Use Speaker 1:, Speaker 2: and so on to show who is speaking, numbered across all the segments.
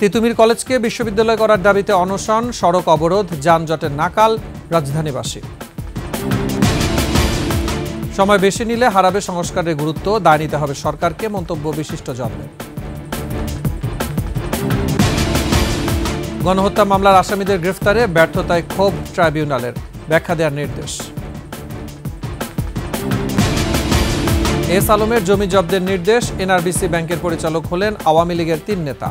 Speaker 1: তিতুমির কলেজকে বিশ্ববিদ্যালয় করার দাবিতে অনশন, সড়ক অবরোধ, যানজটের নাকাল রাজধানীবাসী। সময় বেশি নিলে হারাবে সংস্কারের গুরুত্ব, দায় নিতে হবে সরকারকে, মন্তব্য বিশিষ্টজনদের। গণহত্যা মামলার আসামিদের গ্রেফতারে ব্যর্থতায় ক্ষোভ ট্রাইব্যুনালের, ব্যাখ্যা দেওয়ার নির্দেশ। এস আলমের জমি জব্দের নির্দেশ, এনআরবিসি ব্যাংকের পরিচালক হলেন আওয়ামী লীগের 3 নেতা।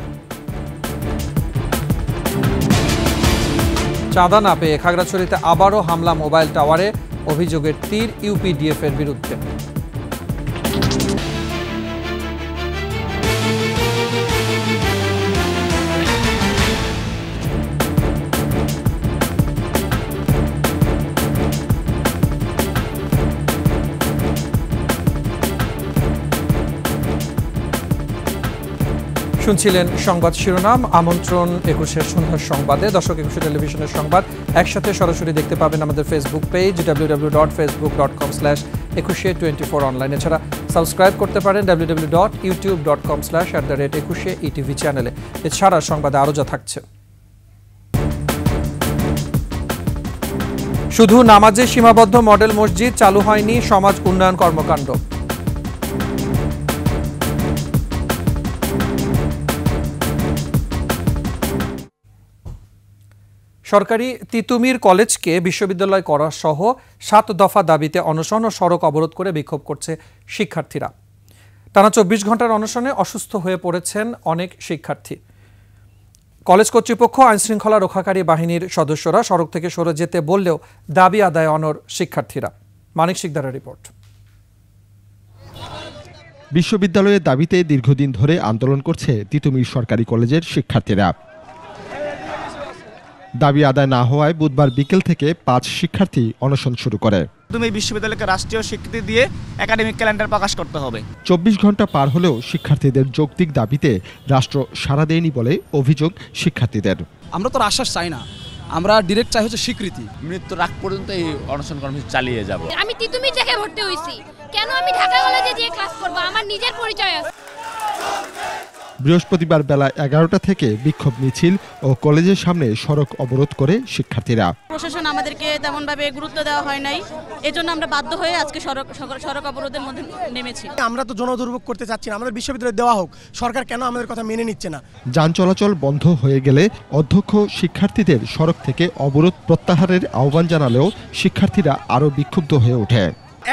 Speaker 1: চাঁদা না পেয়ে খাগড়াছড়িতে আবারও হামলা মোবাইল টাওয়ারে, অভিযোগের তীর ইউপিডিএফ এর বিরুদ্ধে। শুনছিলেন সংবাদ শিরোনাম। আমন্ত্রণ 21 সন্ধ্যার সংবাদে। দর্শক, 21 টেলিভিশনের সংবাদ একসাথে সরাসরি দেখতে পাবেন আমাদের ফেসবুক পেজ www.facebook.com/2124 অনলাইন। এছাড়া সাবস্ক্রাইব করতে পারেন www.youtube.com/21etv চ্যানেলে। এছাড়া সংবাদে আরও যা থাকছে: শুধু নামাজে সীমাবদ্ধ মডেল মসজিদ, চালু হয়নি সমাজ উন্নয়ন কর্মকাণ্ড। সরকারি তিতুমির কলেজকে বিশ্ববিদ্যালয় করা সহ 7 দফা দাবিতে অনশন ও সড়ক অবরোধ করে বিক্ষোভ করছে শিক্ষার্থীরা। টানা 24 ঘন্টার অনশনে অসুস্থ হয়ে পড়েছেন অনেক শিক্ষার্থী। কলেজ কর্তৃপক্ষ, আইনশৃঙ্খলা রক্ষাকারী বাহিনীর সদস্যরা সড়ক থেকে সরে যেতে বললেও দাবি আদায় অনড় শিক্ষার্থীরা। মানিক শিকদারের রিপোর্ট।
Speaker 2: বিশ্ববিদ্যালয়ের দাবিতে দীর্ঘদিন ধরে আন্দোলন করছে তিতুমির সরকারি কলেজের শিক্ষার্থীরা। দাবি আদায় না হওয়ায় বুধবার বিকেল থেকে 5 শিক্ষার্থী অনশন শুরু করে।
Speaker 3: তুমি বিশ্ববিদ্যালয়কে রাষ্ট্রীয় স্বীকৃতি দিয়ে একাডেমিক ক্যালেন্ডার প্রকাশ করতে হবে।
Speaker 2: 24 ঘন্টা পার হলেও শিক্ষার্থীদের যৌক্তিক দাবিতে রাষ্ট্র সাড়া দেয়নি বলে অভিযোগ শিক্ষার্থীদের।
Speaker 4: আমরা তো আশ্বাস চাই না, আমরা ডিরেক্ট চাই হচ্ছে স্বীকৃতি।
Speaker 5: মৃত্যুর আগ পর্যন্ত এই অনশন কর্মসূচি চালিয়ে যাব।
Speaker 6: আমি তিতুমির থেকে ভর্তি হইছি, কেন আমি ঢাকা কলেজে গিয়ে ক্লাস করব? আমার নিজের পরিচয় আছে।
Speaker 2: বৃহস্পতিবার বেলা 11টা থেকে বিক্ষোভ মিছিল ও কলেজের সামনে সড়ক অবরোধ করে শিক্ষার্থীরা।
Speaker 7: প্রশাসন আমাদেরকে তেমনভাবে গুরুত্ব দেওয়া হয় নাই, এজন্য আমরা বাধ্য হয়ে আজকে সড়ক অবরোধের মধ্যে নেমেছি।
Speaker 8: আমরা তো জনদুর্ভোগ করতে চাচ্ছি না, আমাদের বিশ্ববিদ্যালয় দেওয়া হোক। সরকার কেন আমাদের কথা মেনে নিচ্ছে না?
Speaker 2: যান চলাচল বন্ধ হয়ে গেলে অধ্যক্ষ শিক্ষার্থীদের সড়ক থেকে অবরোধ প্রত্যাহারের আহ্বান জানালেও শিক্ষার্থীরা আরও বিক্ষুব্ধ হয়ে ওঠে।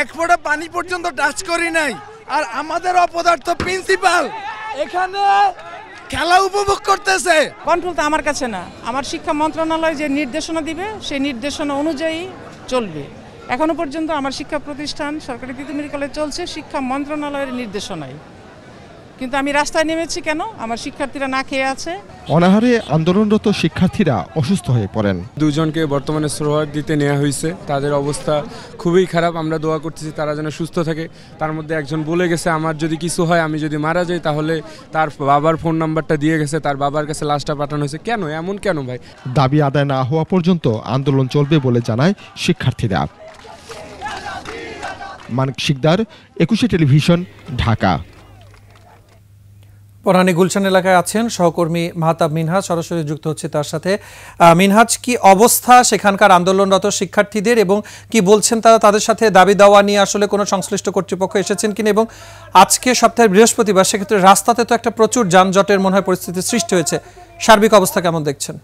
Speaker 9: এক ফোঁটা পানি পর্যন্ত টাচ করি নাই, আর আমাদের অপদার্থ প্রিন্সিপাল এখানে খেলা উপভোগ করতেছে।
Speaker 10: কন্ট্রোল তো আমার কাছে না, আমার শিক্ষা মন্ত্রণালয় যে নির্দেশনা দিবে সেই নির্দেশনা অনুযায়ী চলবে। এখনো পর্যন্ত আমার শিক্ষা প্রতিষ্ঠান সরকারি তিতুমির কলেজ চলছে শিক্ষা মন্ত্রণালয়ের নির্দেশনায়, কিন্তু আমি রাস্তায় নেমেছি কেন? আমার শিক্ষার্থীরা না খেয়ে আছে।
Speaker 2: অনাহারে আন্দোলনরত শিক্ষার্থীরা অসুস্থ হয়ে পড়েন।
Speaker 11: 2 জনকে বর্তমানে সোহরাওয়ার্ড দিতে নেওয়া হয়েছে, তাদের অবস্থা খুবই খারাপ। আমরা দোয়া করতেছি তারা যেন সুস্থ থাকে। তার মধ্যে একজন বলে গেছে আমার যদি কিছু হয়, আমি যদি মারা যাই, তাহলে তার বাবার ফোন নাম্বারটা দিয়ে গেছে, তার বাবার কাছে লাশটা পাঠানো হয়েছে। কেন এমন কেন ভাই?
Speaker 2: দাবি আদায় না হওয়া পর্যন্ত আন্দোলন চলবে বলে জানায় শিক্ষার্থীরা। মানিক শিকদার, 21 টেলিভিশন, ঢাকা।
Speaker 1: পরানি গুলশান এলাকায় আছেন সহকর্মী মাহতাব মিনহাজ, সরাসরি যুক্ত হচ্ছে তার সাথে। মিনহাজ, কি অবস্থা সেখানকার আন্দোলনরত শিক্ষার্থীদের এবং কি বলছেন তারা? তাদের সাথে দাবি দাওয়া নিয়ে আসলে কোনো সংশ্লিষ্ট কর্তৃপক্ষ এসেছেন কিনা? এবং আজকে সপ্তাহের বৃহস্পতিবার, সেক্ষেত্রে রাস্তাতে তো একটা প্রচুর যানজটের মনে হয় পরিস্থিতি সৃষ্টি হয়েছে। সার্বিক অবস্থা কেমন দেখছেন?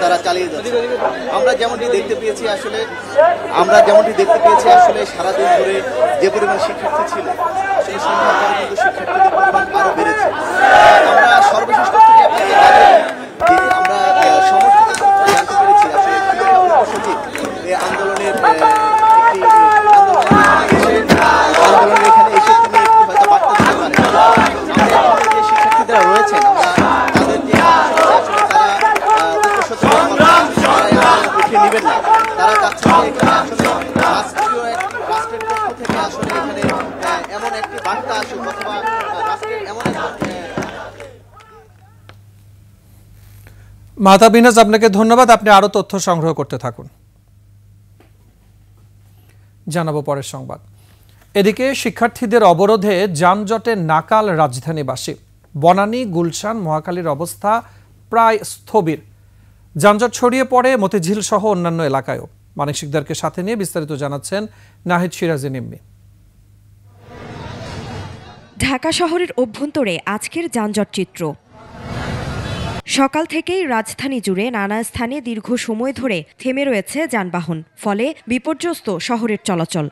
Speaker 12: তারা চালিয়ে যাচ্ছে। আমরা যেমনটি দেখতে পেয়েছি আসলে সারাদিন ধরে যে পরিমাণ শিক্ষার্থী ছিল, আসলে সন্ধ্যার পরে কিন্তু শিক্ষার্থীদের পরিমাণ আরো বেড়েছে। আমরা সর্বশেষ তথ্য আমরা সমর্থিত জানতে পেরেছি আসলে শিক্ষা উপসচিব এই আন্দোলনের এখানে এসে তিনি হয়তো বার্তা দিতে পারেন। যে শিক্ষার্থীরা রয়েছেন, আমরা তাদের যে উঠে নেবেন না, তারা চাচ্ছেন যে রাষ্ট্রের পক্ষ থেকে আসলে এখানে এমন একটি বার্তা আসুক, অথবা
Speaker 1: মাহতাব বিনাজ, আপনাকে ধন্যবাদ। আপনি আরো তথ্য সংগ্রহ করতে থাকুন। জানাবো পরের সংবাদ। এদিকে শিক্ষার্থীদের অবরোধে যানজটে নাকাল রাজধানীবাসী। বনানী, গুলশান, মহাখালীর অবস্থা প্রায় স্থবির। যানজট ছড়িয়ে পড়ে মতিঝিল সহ অন্যান্য এলাকায়ও। মানিক শিকদারকে সাথে নিয়ে বিস্তারিত জানাচ্ছেন নাহিদ সিরাজি নিম্মি।
Speaker 13: ঢাকা শহরের অভ্যন্তরে আজকের যানজট চিত্র। সকাল থেকেই রাজধানী জুড়ে নানা স্থানে দীর্ঘ সময় ধরে থেমে রয়েছে যানবাহন, ফলে বিপর্যস্ত শহরের চলাচল।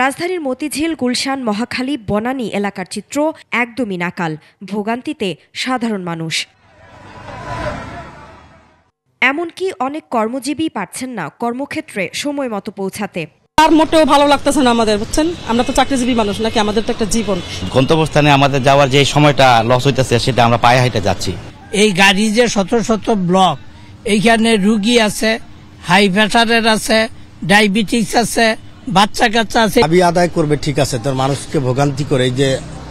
Speaker 13: রাজধানীর মতিঝিল, গুলশান, মহাখালী, বনানী এলাকার চিত্র একদমই নাকাল। ভোগান্তিতে সাধারণ মানুষ। এমনকি অনেক কর্মজীবী পারছেন না কর্মক্ষেত্রে সময় মতো পৌঁছাতে।
Speaker 14: আর মোটেও ভালো লাগতেছে না আমাদের, বুঝছেন? আমরা তো চাকরিজীবী মানুষ নাকি, আমাদের তো একটা জীবন।
Speaker 15: গন্তব্যস্থানে আমাদের যাওয়ার যে সময়টা লস হইতেছে সেটা আমরা পায়ে হাইটে যাচ্ছি।
Speaker 16: এই গাড়ি যে শত শত ব্লক, এইখানে রুগী আছে, হাই প্রেসারের আছে, ডায়াবেটিস আছে, বাচ্চা কাচ্চা আছে।
Speaker 17: দাবি আদায় করবে ঠিক আছে, তোর মানুষকে ভোগান্তি করে যে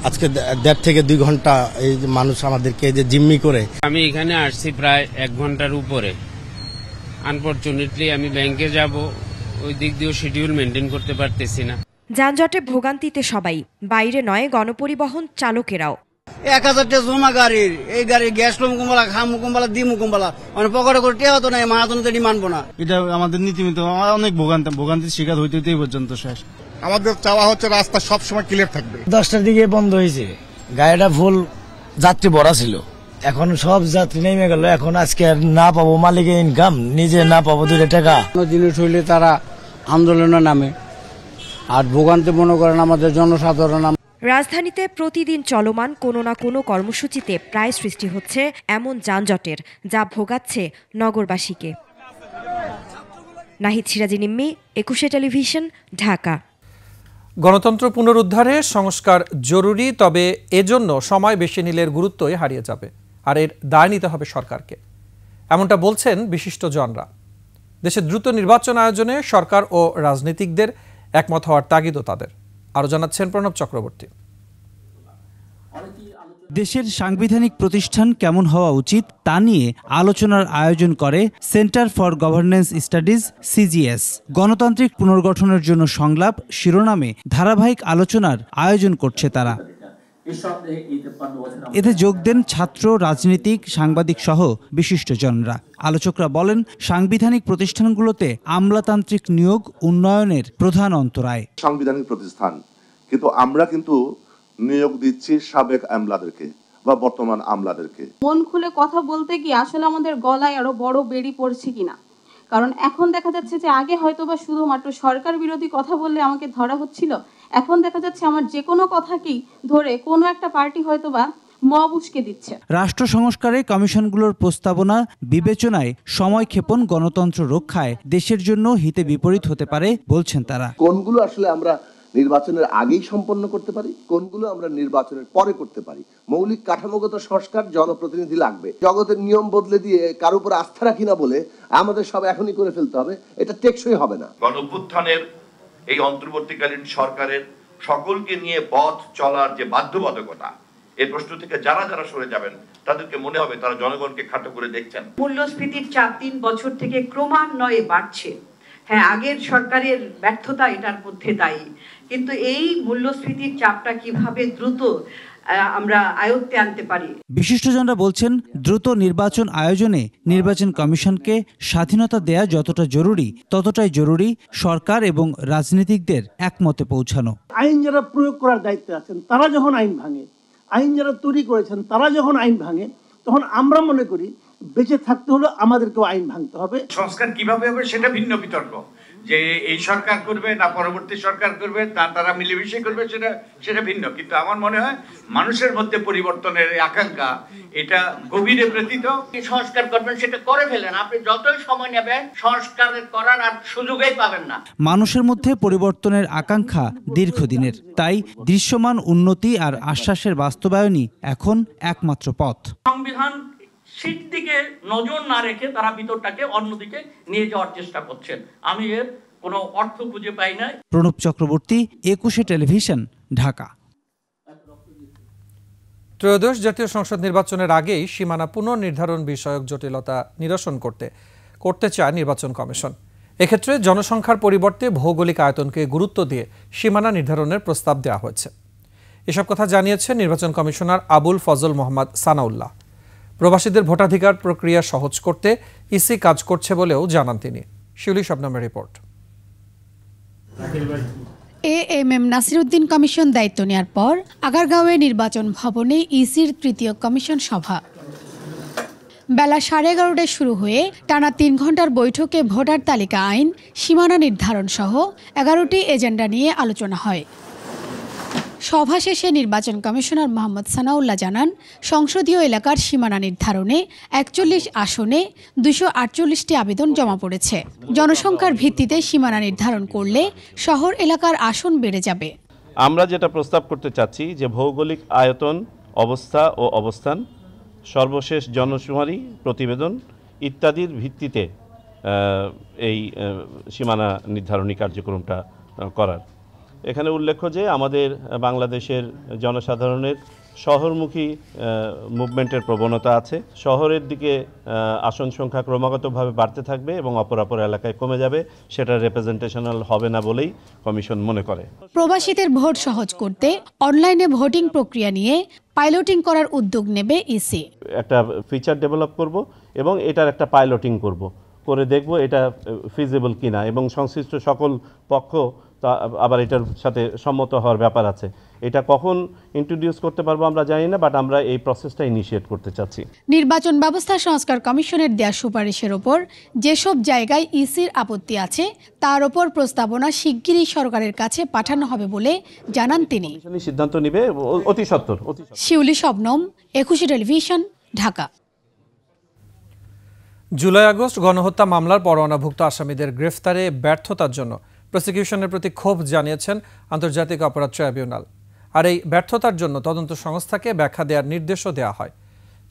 Speaker 17: আজকে 1.5 থেকে 2 ঘন্টা এই যে মানুষ আমাদেরকে যে জিম্মি করে।
Speaker 18: আমি এখানে আসছি প্রায় 1 ঘন্টার উপরে। আনফরচুনেটলি আমি ব্যাংকে যাব, ওই দিক দিয়েও শিডিউল মেনটেন করতে পারতেছি না।
Speaker 13: যানজটে ভোগান্তিতে সবাই, বাইরে নয় গণপরিবহন চালকেরাও।
Speaker 19: 1000টা জমা গাড়ির, এই গাড়ি গ্যাস লোম কুম্বালা, খামু কুম্বালা, দিমু কুম্বালা, মানে পকেটে করে টেয়া তো নাই, মাহাতনতে মানবো না।
Speaker 20: এটা আমাদের নীতিমিত অনেক ভোগান্তির শিকার হইতে এই পর্যন্ত শেষ।
Speaker 21: আমাদের চাওয়া হচ্ছে রাস্তা সবসময় ক্লিয়ার থাকবে।
Speaker 22: 10টার দিকে বন্ধ হয়েছে, গাড়িটা ফুল যাত্রী ভরা ছিল, এখন সব যাত্রী নেমে গেল। এখন আজকে না পাবো মালিকের ইনকাম, নিজে না পাবো 2 টাকা।
Speaker 23: জিনিস হইলে তারা আন্দোলনে নামে, আর ভোগান্তি মনে করেন আমাদের জনসাধারণ।
Speaker 13: রাজধানীতে প্রতিদিন চলমান কোনো না কোনো কর্মসূচিতে প্রায় সৃষ্টি হচ্ছে এমন যানজটের, যা ভোগাচ্ছে নগরবাসীকে। নাহিদ সিরাজি নিম্মি, 21 টেলিভিশন, ঢাকা।
Speaker 1: গণতন্ত্র পুনরুদ্ধারে সংস্কার জরুরি, তবে এজন্য সময় বেশি নিলে গুরুত্বই হারিয়ে যাবে, আর এর দায় নিতে হবে সরকারকে। এমনটা বলছেন বিশিষ্টজনরা। দেশে দ্রুত নির্বাচন আয়োজনে সরকার ও রাজনীতিকদের একমত হওয়ার তাগিদও তাদের। আরো জানাচ্ছেন প্রণব চক্রবর্তী।
Speaker 24: দেশের সাংবিধানিক প্রতিষ্ঠান কেমন হওয়া উচিত তা নিয়ে আলোচনার আয়োজন করে centre for governance studies, CGS. গণতান্ত্রিক পুনর্গঠনের জন্য সংলাপ শিরোনামে ধারাবাহিক আলোচনার আয়োজন করছে তারা। এতে যোগ দেন ছাত্র, রাজনীতিক, সাংবাদিক সহ বিশিষ্টজনরা। আলোচকরা বলেন, সাংবিধানিক প্রতিষ্ঠানগুলোতে আমলাতান্ত্রিক নিয়োগ উন্নয়নের প্রধান অন্তরায়।
Speaker 25: সাংবিধানিক প্রতিষ্ঠান, কিন্তু আমরা কিন্তু নিয়োগ দিচ্ছি সাবেক আমলাদেরকে বা বর্তমান আমলাদেরকে।
Speaker 26: মন খুলে কথা বলতে কি আসলে আমাদের গলায় আরো বড় বেড়ি পড়ছে কিনা, কারণ এখন দেখা যাচ্ছে যে আগে হয়তোবা শুধুমাত্র সরকার বিরোধী কথা বললে আমাকে ধরা হচ্ছিল, এখন দেখা যাচ্ছে আমার যে কোনো কথাকেই ধরে কোনো একটা পার্টি হয়তোবা মব উস্কে দিচ্ছে।
Speaker 24: রাষ্ট্র সংস্কারে কমিশনগুলোর প্রস্তাবনা বিবেচনায় সময়ক্ষেপণ গণতন্ত্র রক্ষায় দেশের জন্য হিতে বিপরীত হতে পারে বলছেন তারা।
Speaker 25: কোনগুলো আসলে আমরা নির্বাচনের আগেই সম্পন্ন করতে পারি, কোনগুলো আমরা নির্বাচনের পরে করতে পারি। মৌলিক কাঠামোগত সংস্কার, জনপ্রতিনিধি লাগবে। জগতের নিয়ম বদলে দিয়ে কারো উপর আস্থা রাখি না বলে আমাদের সব এখনই করে ফেলতে হবে, এটা টেকসই হবে না।
Speaker 27: গণঅভ্যুত্থানের এই অন্তর্বর্তীকালীন সরকারের সকলকে নিয়ে পথ চলার যে বাধ্যবাধকতা, এই প্রশ্ন থেকে যারা যারা সরে যাবেন তাদেরকে মনে হবে তারা জনগণকে খাটো করে দেখছেন।
Speaker 28: মূল্যস্ফীতির চাপ 3 বছর থেকে ক্রমান্বয়ে বাড়ছে। হ্যাঁ, আগের সরকারের ব্যর্থতা এটার মধ্যে দায়ী, কিন্তু এই মূল্যস্ফীতির চাপটা কিভাবে দ্রুত আমরা আয়ত্তে আনতে পারি।
Speaker 24: বিশিষ্টজনরা বলছেন, দ্রুত নির্বাচন আয়োজনে নির্বাচন কমিশনকে স্বাধীনতা দেয়া যতটা জরুরি, ততটাই জরুরি সরকার এবং রাজনীতিকদের একমতে পৌঁছানো।
Speaker 29: আইন যারা প্রয়োগ করার দায়িত্বে আছেন তারা যখন আইন ভাঙে, আইন যারা তৈরি করেছেন তারা যখন আইন ভাঙে, তখন আমরা মনে করি বেঁচে থাকতে হলে আমাদেরকেও আইন ভাঙতে হবে।
Speaker 30: সংস্কার কিভাবে হবে সেটা ভিন্ন বিতর্ক, যে এই সরকার করবে না পরবর্তী সরকার করবে, তারা মিলেমিশে করবে, সেটা ভিন্ন। কিন্তু আমার মনে হয় মানুষের মধ্যে পরিবর্তনের আকাঙ্ক্ষা এটা গভীরে প্রেরিত।
Speaker 28: সংস্কার করবেন সেটা করে ফেলেন, আপনি যতই সময় নেবেন সংস্কার করার আর সুযোগই পাবেন না।
Speaker 24: মানুষের মধ্যে পরিবর্তনের আকাঙ্ক্ষা দীর্ঘদিনের, তাই দৃশ্যমান উন্নতি আর আশ্বাসের বাস্তবায়নই এখন একমাত্র পথ।
Speaker 28: সংবিধান সিট দিকে নজর না রেখে তারা ভিতরটাকে অন্যদিকে নিয়ে যাওয়ার চেষ্টা করছেন। আমি এর কোনো অর্থ খুঁজে পাই না।
Speaker 24: প্রণব চক্রবর্তী, 21 টেলিভিশন, ঢাকা।
Speaker 1: ত্রয়োদশ জাতীয় সংসদ নির্বাচনের আগেই সীমানা পুনর্নির্ধারণ বিষয়ক জটিলতা নিরসন করতে চায় নির্বাচন কমিশন। এক্ষেত্রে জনসংখ্যার পরিবর্তে ভৌগোলিক আয়তনকে গুরুত্ব দিয়ে সীমানা নির্ধারণের প্রস্তাব দেওয়া হয়েছে। এসব কথা জানিয়েছেন নির্বাচন কমিশনার আবুল ফজল মোহাম্মদ সানাউল্লাহ। প্রবাসীদের ভোটাধিকার প্রক্রিয়া সহজ করতে ইসি কাজ করছে বলেও জানান তিনি। শিউলি শবনমের রিপোর্ট।
Speaker 2: এএমএম নাসিরউদ্দিন কমিশন দায়িত্ব নেওয়ার পর আগারগাঁওয়ে নির্বাচন ভবনে ইসির তৃতীয় কমিশন সভা বেলা 11:30টায় শুরু হয়ে টানা 3 ঘন্টার বৈঠকে ভোটার তালিকা আইন, সীমানা নির্ধারণ সহ 11টি এজেন্ডা নিয়ে আলোচনা হয়। সভা শেষে নির্বাচন কমিশনার মোহাম্মদ সানাউল্লাহ জানান, সংসদীয় এলাকার সীমানা নির্ধারণে 41 আসনে 248টি আবেদন জমা পড়েছে। জনসংখ্যার ভিত্তিতে সীমানা নির্ধারণ করলে শহর এলাকার আসন বেড়ে যাবে।
Speaker 3: আমরা যেটা প্রস্তাব করতে চাচ্ছি যে ভৌগোলিক আয়তন, অবস্থা ও অবস্থান, সর্বশেষ জনশুমারি প্রতিবেদন ইত্যাদির ভিত্তিতে এই সীমানা নির্ধারণী কার্যক্রমটা করার। এখানে উল্লেখ্য যে আমাদের বাংলাদেশের জনসাধারণের শহরমুখী মুভমেন্টের প্রবণতা আছে। শহরের দিকে আসন সংখ্যা ক্রমাগতভাবে বাড়তে থাকবে এবং অপর এলাকায় কমে যাবে। সেটা রিপ্রেজেন্টেশনাল হবে না বলেই কমিশন মনে করে।
Speaker 2: প্রবাসীদের ভোট সহজ করতে অনলাইনে ভোটিং প্রক্রিয়া নিয়ে পাইলটিং করার উদ্যোগ নেবে ইসি।
Speaker 3: একটা ফিচার ডেভেলপ করব এবং এটার একটা পাইলটিং করে দেখব এটা ফিজিবল কিনা, এবং সংশ্লিষ্ট সকল পক্ষ আবার এটার সাথে সম্মত হওয়ার ব্যাপার আছে। এটা কখন ইন্ট্রোডিউস করতে পারবো আমরা জানি না, বাট আমরা এই প্রসেসটা ইনিশিয়েট করতে চাচ্ছি।
Speaker 2: নির্বাচন ব্যবস্থা সংস্কার কমিশনের দেয়া সুপারিশের ওপর যেসব জায়গায় ইসির আপত্তি আছে তার ওপর প্রস্তাবনা শিগগিরই সরকারের কাছে পাঠানো হবে বলে জানান তিনি।
Speaker 3: সিদ্ধান্ত নেবে অতি সত্বর।
Speaker 2: শিউলি শবনম, একুশে টেলিভিশন, ঢাকা।
Speaker 1: জুলাই আগস্ট গণহত্যা মামলার পরোয়ানাভুক্ত আসামিদের গ্রেফতারে ব্যর্থতার জন্য প্রসিকিউশনের প্রতি ক্ষোভ জানিয়েছেন আন্তর্জাতিক অপরাধ ট্রাইব্যুনাল। আর এই ব্যর্থতার জন্য তদন্ত সংস্থাকে ব্যাখ্যা দেওয়ার নির্দেশও দেওয়া হয়।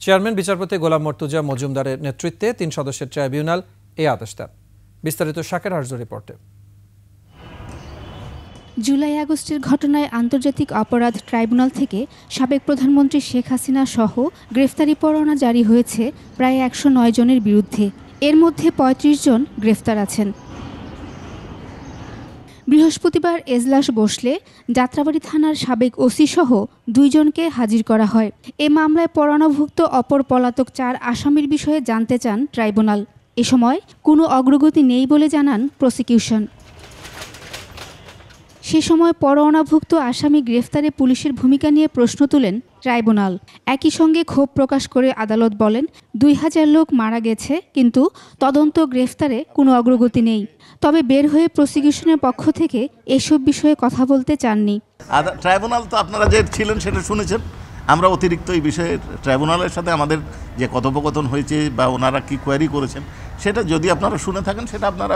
Speaker 1: চেয়ারম্যান বিচারপতি গোলাম মর্তুজা মজুমদারের নেতৃত্বে 3 সদস্যের ট্রাইব্যুনাল এই আদেশ দেন। বিস্তারিত শাকের আরজু রিপোর্টে।
Speaker 4: জুলাই আগস্টের ঘটনায় আন্তর্জাতিক অপরাধ ট্রাইব্যুনাল থেকে সাবেক প্রধানমন্ত্রী শেখ হাসিনা সহ গ্রেফতারি পরোয়ানা জারি হয়েছে প্রায় 109 জনের বিরুদ্ধে। এর মধ্যে 35 জন গ্রেফতার আছেন। বৃহস্পতিবার এজলাস বসলে যাত্রাবাড়ি থানার সাবেক ওসি সহ 2 জনকে হাজির করা হয়। এ মামলায় পরোয়ানাভুক্ত অপর পলাতক 4 আসামির বিষয়ে জানতে চান ট্রাইব্যুনাল। এ সময় কোনো অগ্রগতি নেই বলে জানান প্রসিকিউশন। সে সময় পরোয়ানাভুক্ত আসামি গ্রেফতারে পুলিশের ভূমিকা নিয়ে প্রশ্ন তুলেন ট্রাইব্যুনাল। একই সঙ্গে ক্ষোভ প্রকাশ করে আদালত বলেন, 2000 লোক মারা গেছে, কিন্তু তদন্ত গ্রেফতারে কোনো অগ্রগতি নেই। তবে বের হয়ে প্রসিকিউশনের পক্ষ থেকে এসব বিষয়ে কথা বলতে চাননি।
Speaker 5: ট্রাইব্যুনাল তো আপনারা যে ছিলেন সেটা শুনেছেন। আমরা অতিরিক্ত এই বিষয়ে ট্রাইব্যুনালের সাথে আমাদের যে কথোপকথন হয়েছে বা ওনারা কি কোয়ারি করেছেন সেটা যদি আপনারা শুনে থাকেন সেটা আপনারা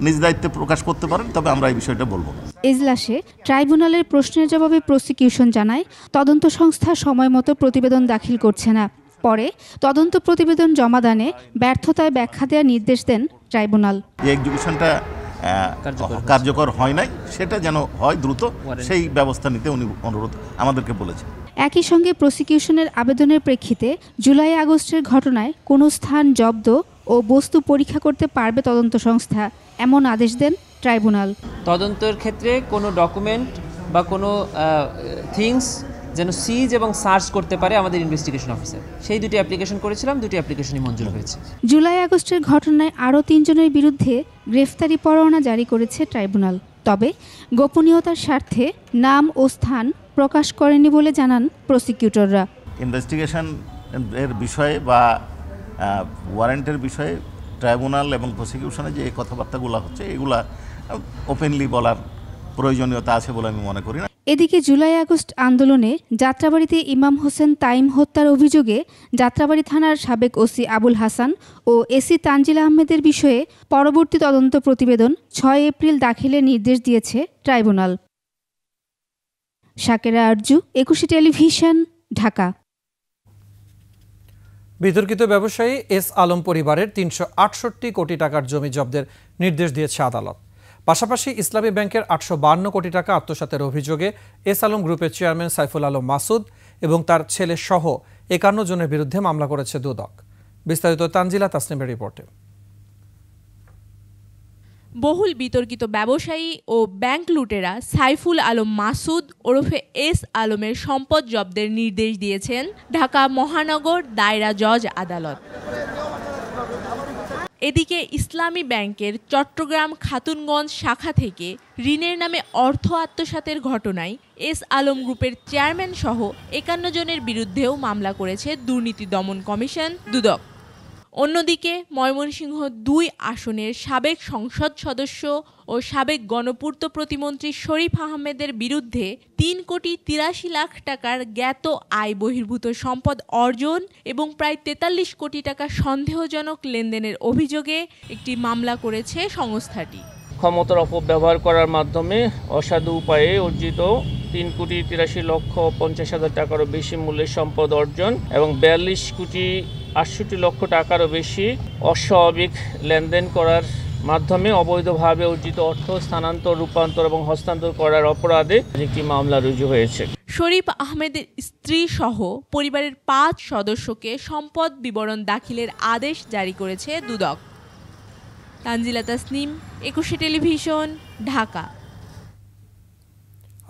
Speaker 5: নিজ দায়িত্বে প্রকাশ করতে পারেন, তবে আমরা এই বিষয়টা বলবো।
Speaker 4: এজলাসে ট্রাইব্যুনালের প্রশ্নের জবাবে প্রসিকিউশন জানায়, তদন্ত সংস্থা সময় মতো প্রতিবেদন দাখিল করছে না। পরে তদন্ত প্রতিবেদন জমা দানে ব্যর্থতায় ব্যাখ্যা দেওয়ার নির্দেশ দেন ট্রাইব্যুনাল।
Speaker 5: যে এক্সিকিউশনটা কার্যকর হয় নাই সেটা যেন হয় দ্রুত, সেই ব্যবস্থা নিতে উনি অনুরোধ আমাদেরকে বলেছেন।
Speaker 4: একই সঙ্গে প্রসিকিউশনের আবেদনের প্রেক্ষিতে জুলাই আগস্টের ঘটনায় কোনো স্থান জব্দ ও বস্তু পরীক্ষা করতে পারবে তদন্ত সংস্থা, এমন আদেশ দেন ট্রাইব্যুনাল।
Speaker 6: তদন্তের ক্ষেত্রে কোনো ডকুমেন্ট বা কোনো থিংস যেন সিজ এবং সার্চ করতে পারে আমাদের ইনভেস্টিগেশন অফিসার, সেই 2টি অ্যাপ্লিকেশন করেছিলাম, 2টি অ্যাপ্লিকেশনই মঞ্জুর হয়েছে।
Speaker 4: জুলাই আগস্টের ঘটনায় আরও 3 জনের বিরুদ্ধে গ্রেফতারি পরোয়ানা জারি করেছে ট্রাইব্যুনাল। তবে গোপনীয়তার স্বার্থে নাম ও স্থান প্রকাশ করেনি বলে জানান প্রসিকিউটররা।
Speaker 5: ইনভেস্টিগেশন এর বিষয়ে বা ওয়ারেন্টের বিষয়ে ট্রাইব্যুনাল এবং প্রসিকিউশনে যে কথাবার্তাগুলো হচ্ছে এগুলা ওপেনলি বলার প্রয়োজনীয়তা আছে বলে আমি মনে করি না।
Speaker 4: এদিকে জুলাই আগস্ট আন্দোলনে যাত্রাবাড়িতে ইমাম হোসেন তাইম হত্যার অভিযোগে যাত্রাবাড়ি থানার সাবেক ওসি আবুল হাসান ও এসি তানজিল আহমেদের বিষয়ে পরবর্তী তদন্ত প্রতিবেদন 6 এপ্রিল দাখিলের নির্দেশ দিয়েছে ট্রাইব্যুনাল। শাকেরা আরজু, একুশে টেলিভিশন, ঢাকা।
Speaker 1: বিতর্কিত ব্যবসায়ী এস আলম পরিবারের 368 কোটি টাকার জমি জব্দের নির্দেশ দিয়েছে আদালত। পাশাপাশি ইসলামী ব্যাংকের 852 কোটি টাকা আত্মসাতের অভিযোগে এস আলম গ্রুপের চেয়ারম্যান সাইফুল আলম মাসুদ, এবং তার ছেলে সহ 51 জনের বিরুদ্ধে মামলা করেছে দুদক। বিস্তারিত তানজিলা তাসনিমের রিপোর্টে।
Speaker 7: বহুল বিতর্কিত ব্যবসায়ী ও ব্যাংক লুটেরা সাইফুল আলম মাসুদ ওরফে এস আলমের সম্পদ জব্দের নির্দেশ দিয়েছেন ঢাকা মহানগর দায়রা জজ আদালত। এদিকে ইসলামী ব্যাংকের চট্টগ্রাম খাতুনগঞ্জ শাখা থেকে ঋণের নামে অর্থ আত্মসাতের ঘটনায় এস আলম গ্রুপের চেয়ারম্যান সহ 51 জনের বিরুদ্ধেও মামলা করেছে দুর্নীতি দমন কমিশন দুদক। অন্যদিকে ময়মনসিংহ 2 আসনের সাবেক সংসদ সদস্য ও সাবেক গণপূর্ত প্রতিমন্ত্রী শরীফ আহমেদের বিরুদ্ধে 3,83 লাখ টাকার জ্ঞাত আয় বহির্ভূত সম্পদ অর্জন এবং প্রায় 43 কোটি টাকা সন্দেহজনক লেনদেনের অভিযোগে একটি মামলা করেছে সংস্থাটি।
Speaker 8: ক্ষমতার অপব্যবহার করার মাধ্যমে অসাধু উপায়ে অর্জিত 3,83,50,000 টাকারও বেশি মূল্যের সম্পদ অর্জন এবং 42,68,00,000 টাকারও বেশি অস্বাভাবিক লেনদেন করার মাধ্যমে অবৈধভাবে অর্জিত অর্থ স্থানান্তর, রূপান্তর এবং হস্তান্তর করার অপরাধে একটি মামলা রুজু হয়েছে।
Speaker 7: শরীফ আহমেদের স্ত্রী সহ পরিবারের 5 সদস্যকে সম্পদ বিবরণ দাখিলের আদেশ জারি করেছে দুদক। তানজিলা তাসনিম, 21 টেলিভিশন, ঢাকা।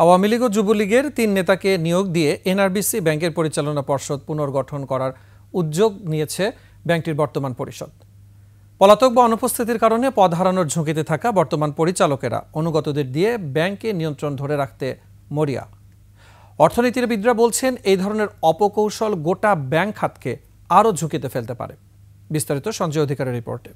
Speaker 1: আওয়ামী লীগ ও যুবলীগের 3 নেতাকে নিয়োগ দিয়ে এনআরবিসি ব্যাংকের পরিচালনা পর্ষদ পুনর্গঠন করার উদ্যোগ নিয়েছে ব্যাংকটির বর্তমান পরিষদ। পলাতক বা অনুপস্থিতির কারণে পদ হারানোর ঝুঁকিতে থাকা বর্তমান পরিচালকেরা অনুগতদের দিয়ে ব্যাংকে নিয়ন্ত্রণ ধরে রাখতে মরিয়া। অর্থনীতিবিদরা বলছেন এই ধরনের অপকৌশল গোটা ব্যাংক খাতকে আরও ঝুঁকিতে ফেলতে পারে। বিস্তারিত সঞ্জয় অধিকারের রিপোর্টে।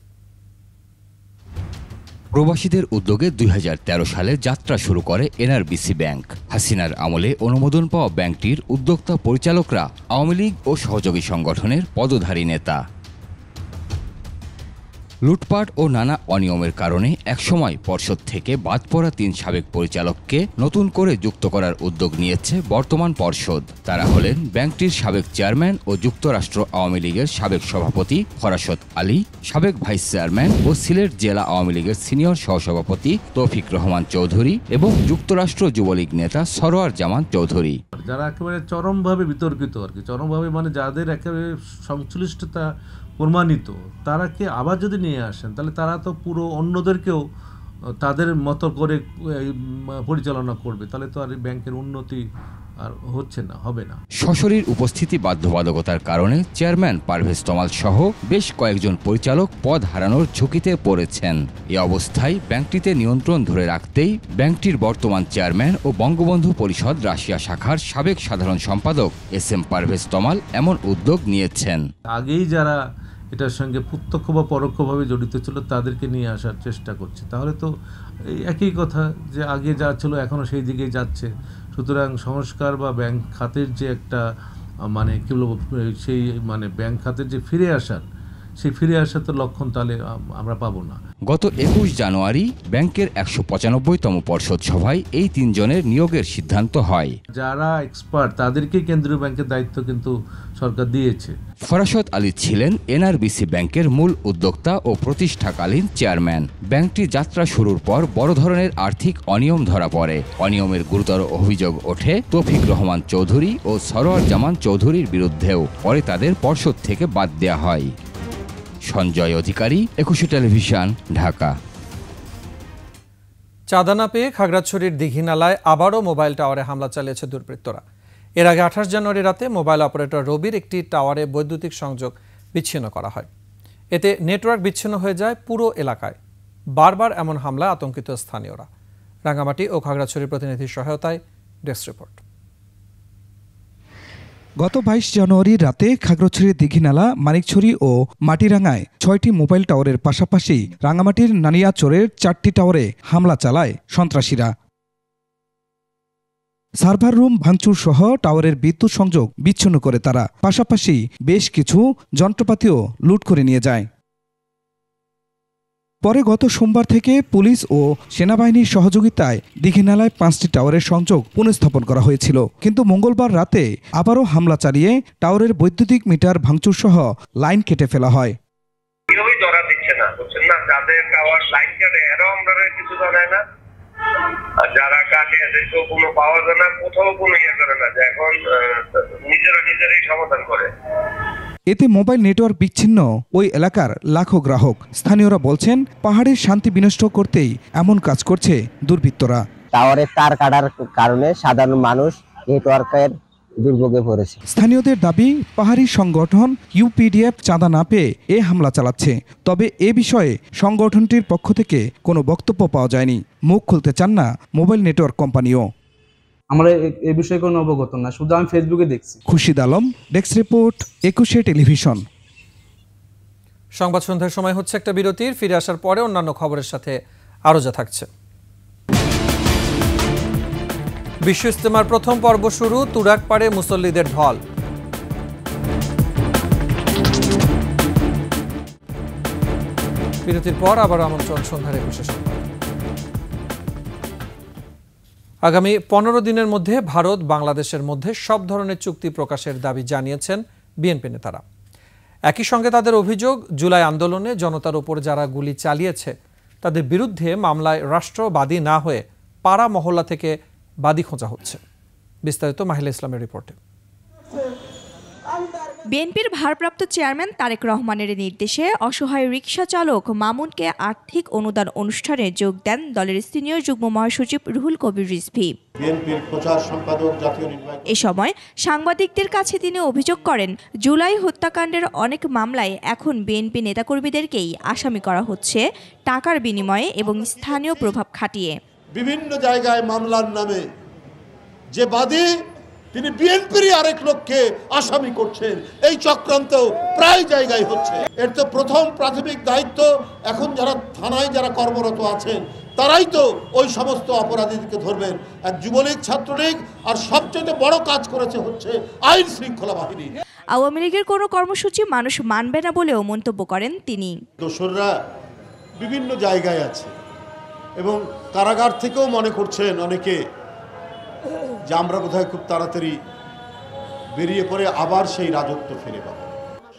Speaker 9: প্রবাসীদের উদ্যোগে 2013 সালে যাত্রা শুরু করে এনআরবিসি ব্যাংক। হাসিনার আমলে অনুমোদন পাওয়া ব্যাংকটির উদ্যোক্তা পরিচালকরা আওয়ামী লীগ ও সহযোগী সংগঠনের পদধারী নেতা। লুটপাট ও নানা অনিয়মের কারণে একসময় পর্ষদ থেকে বাদ পড়া 3 সাবেক পরিচালককে নতুন করে যুক্ত করার উদ্যোগ নিয়েছে বর্তমান পর্ষদ। তারা হলেন ব্যাংকটির সাবেক চেয়ারম্যান ও যুক্তরাষ্ট্র আওয়ামী লীগের সাবেক সভাপতি ফরাসত আলী, সাবেক ভাইস চেয়ারম্যান ও সিলেট জেলা আওয়ামী লীগের সিনিয়র সহসভাপতি তৌফিক রহমান চৌধুরী এবং যুক্তরাষ্ট্র যুবলীগ নেতা সরোয়ার জামান চৌধুরী।
Speaker 10: যারা একেবারে চরমভাবে বিতর্কিত আর কি, চরমভাবে মানে যাদের একেবারে সংশ্লিষ্টতা প্রমাণিত, তারাকে আবার যদি নিয়ে আসেন তাহলে তারা তো পুরো অন্যদেরকেও তাদের মতো করে পরিচালনা করবে, তাহলে তো আর ব্যাংকের উন্নতি আর হচ্ছে না, হবে না।
Speaker 9: সশরীর উপস্থিতি বাধ্যবাধকতার কারণে চেয়ারম্যান পারভেজ তমাল সহ বেশ কয়েকজন পরিচালক পদ হারানোর ঝুঁকিতে পড়েছেন। এ অবস্থায় ব্যাংকটিতে নিয়ন্ত্রণ ধরে রাখতেই ব্যাংকটির বর্তমান চেয়ারম্যান ও বঙ্গবন্ধু পরিষদ রাশিয়া শাখার সাবেক সাধারণ সম্পাদক SM পারভেজ তমাল এমন উদ্যোগ নিয়েছেন।
Speaker 10: আগেই যারা এটার সঙ্গে প্রত্যক্ষ বা পরোক্ষভাবে জড়িত ছিল তাদেরকে নিয়ে আসার চেষ্টা করছে, তাহলে তো একই কথা যে আগে যা ছিল এখনও সেই দিকেই যাচ্ছে। সুতরাং সংস্কার বা ব্যাংক খাতের যে একটা মানে কী বলবো, সেই মানে ব্যাংক খাতের যে ফিরে আসার, সেই ফিরে আসার তো লক্ষণ তাহলে আমরা পাবো না।
Speaker 9: গত 21 জানুয়ারি ব্যাংকের 195তম পর্ষদ সভায় এই 3 জনের নিয়োগের সিদ্ধান্ত হয়।
Speaker 10: যারা এক্সপার্ট তাদেরকে কেন্দ্রীয় ব্যাংকের দায়িত্ব কিন্তু সরকার দিয়েছে।
Speaker 9: ফরাসত আলী ছিলেন এনআরবিসি ব্যাংকের মূল উদ্যোক্তা ও প্রতিষ্ঠাকালীন চেয়ারম্যান। ব্যাংকটি যাত্রা শুরুর পর বড় ধরনের আর্থিক অনিয়ম ধরা পড়ে। অনিয়মের গুরুতর অভিযোগ ওঠে তৌফিক রহমান চৌধুরী ও সরোয়ার জামান চৌধুরীর বিরুদ্ধেও। পরে তাদের পর্ষদ থেকে বাদ দেওয়া হয়। সঞ্জয় অধিকারী, 21 টেলিভিশন, ঢাকা।
Speaker 1: চাঁদা না পেয়ে খাগড়াছড়ির দীঘিনালায় আবারও মোবাইল টাওয়ারে হামলা চালিয়েছে দুর্বৃত্তরা। এর আগে 28 জানুয়ারি রাতে মোবাইল অপারেটর রবির একটি টাওয়ারে বৈদ্যুতিক সংযোগ বিচ্ছিন্ন করা হয়। এতে নেটওয়ার্ক বিচ্ছিন্ন হয়ে যায় পুরো এলাকায়। বারবার এমন হামলায় আতঙ্কিত স্থানীয়রা। রাঙ্গামাটি ও খাগড়াছড়ির প্রতিনিধির সহায়তায় ডেস্ক রিপোর্ট।
Speaker 11: গত 22 জানুয়ারি রাতে খাগড়াছড়ির দীঘিনালা, মানিকছড়ি ও মাটিরাঙ্গায় 6টি মোবাইল টাওয়ারের পাশাপাশি রাঙ্গামাটির নানিয়াচরের 4টি টাওয়ারে হামলা চালায় সন্ত্রাসীরা। সার্ভার রুম ভাঙচুর সহ টাওয়ারের বিদ্যুৎ সংযোগ বিচ্ছিন্ন করে তারা, পাশাপাশি বেশ কিছু যন্ত্রপাতিও লুট করে নিয়ে যায়। পরে গত সোমবার থেকে পুলিশ ও সেনাবাহিনীর সহযোগিতায় দীঘিনালায় 5টি টাওয়ারের সংযোগ পুনঃস্থাপন করা হয়েছিল, কিন্তু মঙ্গলবার রাতে আবারও হামলা চালিয়ে টাওয়ারের বৈদ্যুতিক মিটার ভাঙচুর সহ লাইন কেটে ফেলা হয়।
Speaker 12: কেউই ধরা দিচ্ছে না, বুঝছেন না, যাদের টাওয়ার লাইন কেটে এরাও আমরা কিছু জানায় না, আর যারা কাটে এদেরকেও কোনো পাওয়া যায় না, কোথাও কোনো ইয়ে করে না, যে এখন নিজেরাই সমাধান করে।
Speaker 11: এতে মোবাইল নেটওয়ার্ক বিচ্ছিন্ন ওই এলাকার লাখো গ্রাহক। স্থানীয়রা বলছেন পাহাড়ের শান্তি বিনষ্ট করতেই এমন কাজ করছে দুর্বৃত্তরা।
Speaker 14: টাওয়ারের তার কাটার কারণে সাধারণ মানুষ নেটওয়ার্কের দুর্ভোগে পড়েছে।
Speaker 11: স্থানীয়দের দাবি, পাহাড়ি সংগঠন ইউপিডিএফ চাঁদা না পেয়ে এ হামলা চালাচ্ছে। তবে এ বিষয়ে সংগঠনটির পক্ষ থেকে কোনো বক্তব্য পাওয়া যায়নি। মুখ খুলতে চান না মোবাইল নেটওয়ার্ক কোম্পানিও।
Speaker 15: আমরা এই বিষয়ে কোনো অবগত না, শুধু আমি ফেসবুকে দেখছি।
Speaker 11: Khurshid Alam, desk report, 21 television.
Speaker 1: সংবাদ সন্ধ্যার সময় হচ্ছে একটা বিরতির। ফিরে আসার পরে অন্যান্য খবরের সাথে আরও যা থাকছে। বিশ্ব ইজতেমার প্রথম পর্ব শুরু, তুরাগপাড়ে মুসল্লিদের ঢল। বিরতির পর আবার আমন্ত্রণ সন্ধ্যার 21 সংবাদ। আগামী 15 দিনের মধ্যে ভারত বাংলাদেশের মধ্যে সব ধরনের চুক্তি প্রকাশের দাবি জানিয়েছেন বিএনপি নেতারা। একই সঙ্গে তাদের অভিযোগ, জুলাই আন্দোলনে জনতার উপর যারা গুলি চালিয়েছে তাদের বিরুদ্ধে মামলায় রাষ্ট্র বাদী না হয়ে পাড়া মহল্লা থেকে বাদী খোঁজা হচ্ছে। বিস্তারিত মাহিলা ইসলামের রিপোর্টে।
Speaker 16: বিএনপির ভারপ্রাপ্ত চেয়ারম্যান তারেক রহমানের নির্দেশে অসহায় রিকশা চালক মামুনকে আর্থিক অনুদান অনুষ্ঠানে যোগ দেন দলের সিনিয়র যুগ্ম মহাসচিব রুহুল কবির রিজভী।
Speaker 17: বিএনপির প্রচার সম্পাদক, জাতীয় নির্বাহী।
Speaker 16: এ সময় সাংবাদিকদের কাছে তিনি অভিযোগ করেন, জুলাই হত্যাকাণ্ডের অনেক মামলায় এখন বিএনপি নেতাকর্মীদেরকেই আসামি করা হচ্ছে টাকার বিনিময়ে এবং স্থানীয় প্রভাব খাটিয়ে।
Speaker 17: বিভিন্ন জায়গায় মামলার নামে যে বাদী তিনি বিএনপির আরেক লোককে আসামি করছেন, এই চক্রান্ত প্রায় জায়গায় হচ্ছে। এর তো প্রথম প্রাথমিক দায়িত্ব এখন যারা থানায় যারা কর্মরত আছেন তারাই তো ওই সমস্ত অপরাধীদেরকে ধরবেন। এক যুবলীগ, ছাত্রলীগ, আর সবচেয়ে বড় কাজ করেছে হচ্ছে আইন শৃঙ্খলা বাহিনী।
Speaker 16: আওয়ামী লীগের কোনো কর্মসূচি মানুষ মানবে না বলেও মন্তব্য করেন তিনি।
Speaker 17: দোসররা বিভিন্ন জায়গায় আছে এবং কারাগার থেকেও মনে করছেন অনেকে যে আমরা বোধহয় খুব তাড়াতাড়ি বেরিয়ে পড়ে আবার সেই রাজত্ব ফিরে পাব।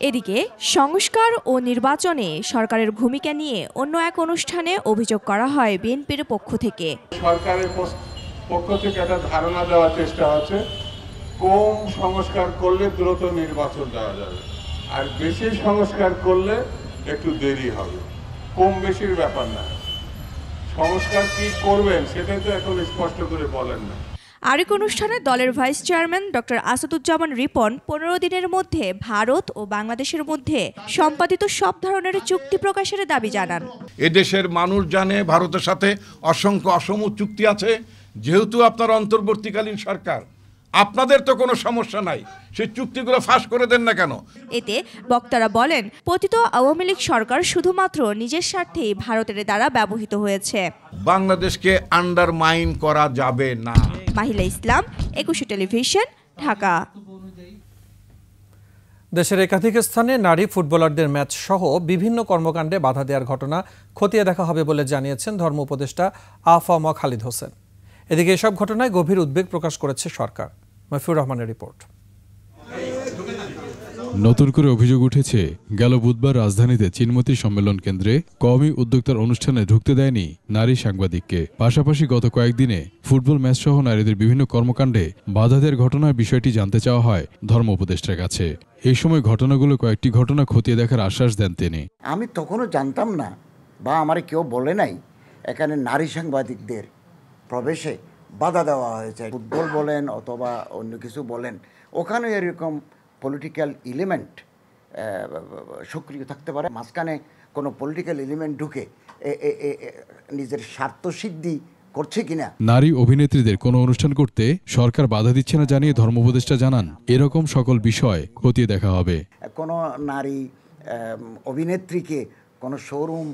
Speaker 16: এদিকে সংস্কার ও নির্বাচনে সরকারের ভূমিকা নিয়ে অন্য এক অনুষ্ঠানে অভিযোগ করা হয় বিএনপির পক্ষ থেকে।
Speaker 18: সরকারের পক্ষ থেকে একটা ধারণা দেওয়ার চেষ্টা হচ্ছে কম সংস্কার করলে দ্রুত নির্বাচন দেওয়া যাবে, আর বেশি সংস্কার করলে একটু দেরি হবে। কম বেশির ব্যাপার না, সংস্কার কি করবেন সেটাই তো এখন স্পষ্ট করে বলেন না।
Speaker 16: আরেক অনুষ্ঠানে দলের vice chairman doctor Asaduzzaman Ripon 15 দিনের মধ্যে ভারত ও বাংলাদেশের মধ্যে সম্পাদিত সব ধরনের চুক্তি প্রকাশের দাবি জানান।
Speaker 19: এদেশের মানুষ জানে ভারতের সাথে অসংখ্য অসম চুক্তি আছে। যেহেতু আপনার অন্তর্বর্তীকালীন সরকার, আপনাদের তো কোনো সমস্যা নাই, সেই চুক্তিগুলো ফাঁস করে দেন না কেন?
Speaker 16: এতে বক্তারা বলেন, পতিত আওয়ামী লীগ সরকার শুধুমাত্র নিজের স্বার্থেই ভারতের দ্বারা ব্যবহৃত হয়েছে।
Speaker 19: বাংলাদেশকে আন্ডারমাইন করা যাবে না।
Speaker 16: মাহিলা ইসলাম, 21 টেলিভিশন, ঢাকা।
Speaker 1: দেশের একাধিক স্থানে নারী ফুটবলারদের ম্যাচ সহ বিভিন্ন কর্মকাণ্ডে বাধা দেওয়ার ঘটনা খতিয়ে দেখা হবে বলে জানিয়েছেন ধর্ম উপদেষ্টা আফম খালিদ হোসেন। এদিকে এসব ঘটনায় গভীর উদ্বেগ প্রকাশ করেছে সরকার। মফিউর রহমানের রিপোর্ট।
Speaker 20: নতুন করে অভিযোগ উঠেছে, গেল বুধবার রাজধানীতে চিনমতি সম্মেলন কেন্দ্রে কওমি উদ্যোক্তার অনুষ্ঠানে ঢুকতে দেয়নি নারী সাংবাদিককে। পাশাপাশি গত কয়েকদিনে ফুটবল ম্যাচ সহ নারীদের বিভিন্ন কর্মকাণ্ডে বাধা দেওয়ার ঘটনার বিষয়টি জানতে চাওয়া হয় ধর্ম উপদেষ্টার কাছে। এই সময় ঘটনাগুলো কয়েকটি ঘটনা খতিয়ে দেখার আশ্বাস দেন তিনি।
Speaker 21: আমি তখনও জানতাম না বা আমার কেউ বলে নাই এখানে নারী সাংবাদিকদের প্রবেশে বাধা দেওয়া হয়েছে। ফুটবল বলেন অথবা অন্য কিছু বলেন, ওখানে এরকম পলিটিক্যাল এলিমেন্ট সক্রিয় থাকতে পারে। মাঝখানে কোনো পলিটিক্যাল এলিমেন্ট ঢুকে নিজের স্বার্থ সিদ্ধি করছে কিনা।
Speaker 20: নারী অভিনেত্রীদের কোনো অনুষ্ঠান করতে সরকার বাধা দিচ্ছে না জানিয়ে ধর্ম উপদেষ্টা জানান, এরকম সকল বিষয় খতিয়ে দেখা হবে।
Speaker 21: কোনো নারী অভিনেত্রীকে কোনো শোরুম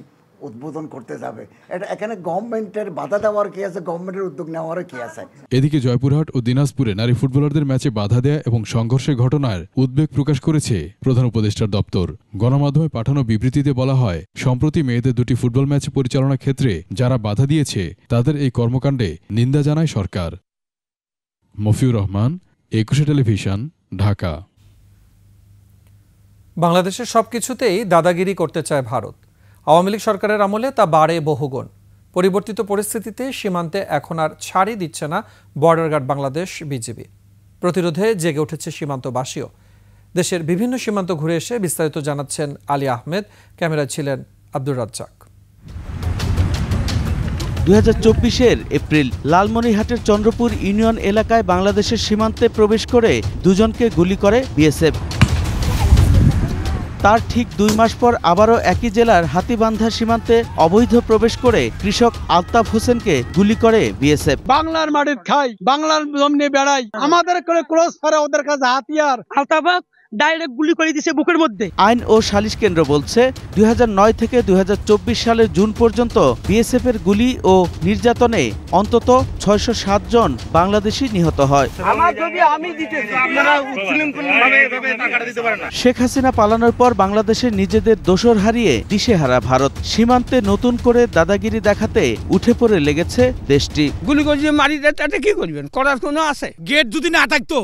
Speaker 21: উদ্বোধন করতে যাবে, এটা এখানে গভর্নমেন্টের বাধা দেওয়ার কি আছে, গভর্নমেন্টের উদ্যোগ নেওয়ারও কি আছে।
Speaker 20: এদিকে জয়পুরহাট ও দিনাজপুরে নারী ফুটবলারদের ম্যাচে বাধা দেয়া এবং সংঘর্ষের ঘটনার উদ্বেগ প্রকাশ করেছে প্রধান উপদেষ্টার দপ্তর। গণমাধ্যমে পাঠানো বিবৃতিতে বলা হয়, সম্প্রতি মেয়েদের দুটি ফুটবল ম্যাচ পরিচালনার ক্ষেত্রে যারা বাধা দিয়েছে তাদের এই কর্মকাণ্ডে নিন্দা জানায় সরকার। মফিউর রহমান, 21 টেলিভিশন, ঢাকা।
Speaker 1: বাংলাদেশের সবকিছুতেই দাদাগিরি করতে চায় ভারত। আওয়ামী লীগ সরকারের আমলে তা বাড়ে বহুগুণ। পরিবর্তিত পরিস্থিতিতে সীমান্তে এখন আর ছাড়ই দিচ্ছে না বর্ডার গার্ড বাংলাদেশ বিজিবি। প্রতিরোধে জেগে উঠেছে সীমান্তবাসীও। দেশের বিভিন্ন সীমান্ত ঘুরে এসে বিস্তারিত জানাচ্ছেন আলী আহমেদ, ক্যামেরায় ছিলেন আব্দুর রাজ্জাক।
Speaker 13: 2024-এর এপ্রিল লালমনিরহাটের চন্দ্রপুর ইউনিয়ন এলাকায় বাংলাদেশের সীমান্তে প্রবেশ করে দুজনকে গুলি করে বিএসএফ। তার ঠিক 2 মাস পর আবারও একই জেলার হাতিবান্ধা সীমান্তে অবৈধ প্রবেশ করে কৃষক আলতাফ হোসেনকে গুলি করে বিএসএফ।
Speaker 22: বাংলার মাটির খাই, বাংলার জমিনে বেড়াই, আমাদের করে ক্রস করে ওদের কাছে হাতিয়ার, আলতাফ ডাইরেক্ট গুলি করে দিয়েছে বুকের মধ্যে।
Speaker 13: আইন ও সালিশ কেন্দ্র বলছে 2009 থেকে 2024 সালের জুন পর্যন্ত বিএসএফ এর গুলি ও নির্যাতনে অন্তত 607 জন বাংলাদেশি নিহত হয়। শেখ হাসিনা পালানোর পর বাংলাদেশের নিজেদের দোসর হারিয়ে দিশেহারা ভারত। সীমান্তে নতুন করে দাদাগিরি দেখাতে উঠে পড়ে লেগেছে দেশটি।
Speaker 22: গুলি করে মারি দেয় কি করবেন, করার কোনো আছে? গেট যদি না থাকতো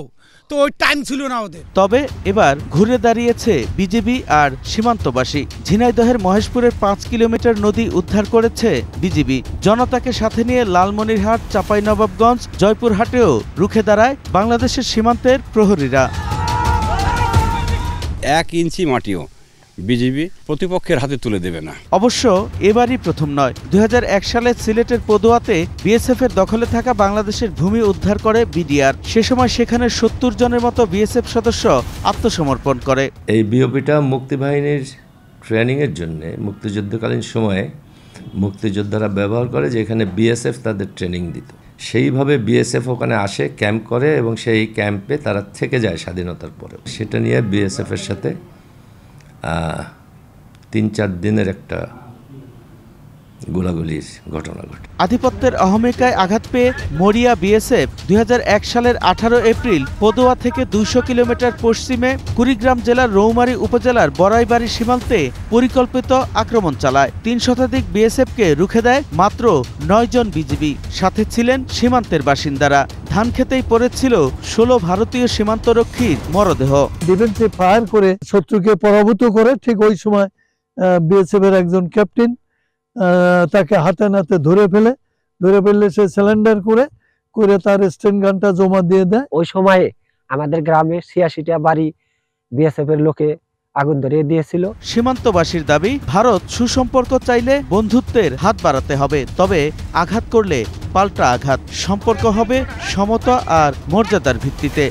Speaker 22: তো ওই টাইম ছিল না ওদের।
Speaker 13: তবে এবার ঘুরে দাঁড়িয়েছে বিজিবি আর সীমান্তবাসী। ঝিনাইদহের মহেশপুরের 5 কিলোমিটার নদী উদ্ধার করেছে বিজিবি। জনতাকে সাথে নিয়ে লালমনিরহাট, চাঁপাইনবাবগঞ্জ, জয়পুরহাটেও রুখে দাঁড়ায় বাংলাদেশের সীমান্তের প্রহরীরা।
Speaker 23: 1 ইঞ্চি মাটিও বিজিবি প্রতিপক্ষের হাতে তুলে দেবে না।
Speaker 13: অবশ্য এবারই প্রথম নয়। 2001 সালে সিলেটের পদুয়াতে বিএসএফ এর দখলে থাকা বাংলাদেশের ভূমি উদ্ধার করে বিডিআর। সে সময় সেখানে 70 জনের মতো বিএসএফ সদস্য আত্মসমর্পণ করে।
Speaker 24: এই বিওপিটা মুক্তিবাহিনীর ট্রেনিংয়ের জন্য মুক্তিযুদ্ধকালীন সময়ে মুক্তিযোদ্ধারা ব্যবহার করে, যে এখানে বিএসএফ তাদের ট্রেনিং দিত। সেইভাবে বিএসএফ ওখানে আসে, ক্যাম্প করে এবং সেই ক্যাম্পে তারা থেকে যায় স্বাধীনতার পরে। সেটা নিয়ে বিএসএফের সাথে 3-4 দিনের একটা গোলাগুলির ঘটনা ঘটে।
Speaker 13: আধিপত্যের অহমিকায় আঘাত পেয়ে মরিয়া বিএসএফ 2001 সালের 18 এপ্রিল পদুয়া থেকে 200 কিলোমিটার পশ্চিমে কুড়িগ্রাম জেলার রৌমারী উপজেলার বড়াইবাড়ি সীমান্তে পরিকল্পিত আক্রমণ চালায়। 3 শতাধিক বিএসএফকে রুখে দেয় মাত্র 9 জন বিজিবি। সাথে ছিলেন সীমান্তের বাসিন্দারা। ধান খেতেই পড়েছিল 16 ভারতীয় সীমান্তরক্ষীর মরদেহ।
Speaker 25: ডিফেন্সে ফায়ার করে শত্রুকে পরাভূত করে ঠিক ওই সময় বিএসএফ এর একজন ক্যাপ্টেন তাকে হাতে নাতে ধরে ফেললে সে সিলিন্ডার করে তার স্টেন গানটা জমা দিয়ে দেয়।
Speaker 14: ওই সময়ে আমাদের গ্রামে 86টা বাড়ি বিএসএফ এর লোকে আগুন ধরিয়ে দিয়েছিল।
Speaker 13: সীমান্তবাসীর দাবি, ভারত সুসম্পর্ক চাইলে বন্ধুত্বের হাত বাড়াতে হবে, তবে আঘাত করলে পাল্টা আঘাত। সম্পর্ক হবে সমতা আর মর্যাদার ভিত্তিতে।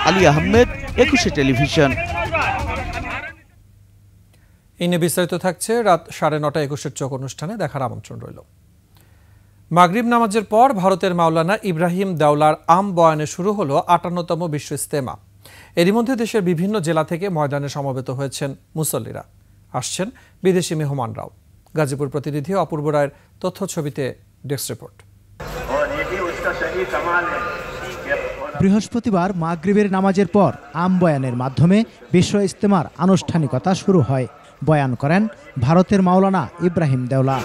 Speaker 13: আলী আহমেদ, 21 টেলিভিশন।
Speaker 1: এই নিয়ে বিস্তারিত থাকছে রাত 9:30 21 চোখ অনুষ্ঠানে দেখার আমন্ত্রণ রইল। মাগরিব নামাজের পর ভারতের মাওলানা ইব্রাহিম দেওলার আম বয়ানে শুরু হলো 58তম বিশ্ব ইজতেমা। এরই মধ্যে দেশের বিভিন্ন জেলা থেকে ময়দানে সমবেত হয়েছেন মুসল্লিরা। আসছেন বিদেশি মেহমানরাও। গাজীপুর প্রতিনিধি অপূর্ব রায়ের তথ্য ছবিতে ডেস্ক রিপোর্ট।
Speaker 26: বৃহস্পতিবার মাগরিবের নামাজের পর আম বয়ানের মাধ্যমে বিশ্ব ইজতেমার আনুষ্ঠানিকতা শুরু হয়। বয়ান করেন ভারতের মাওলানা ইব্রাহিম দেওলা।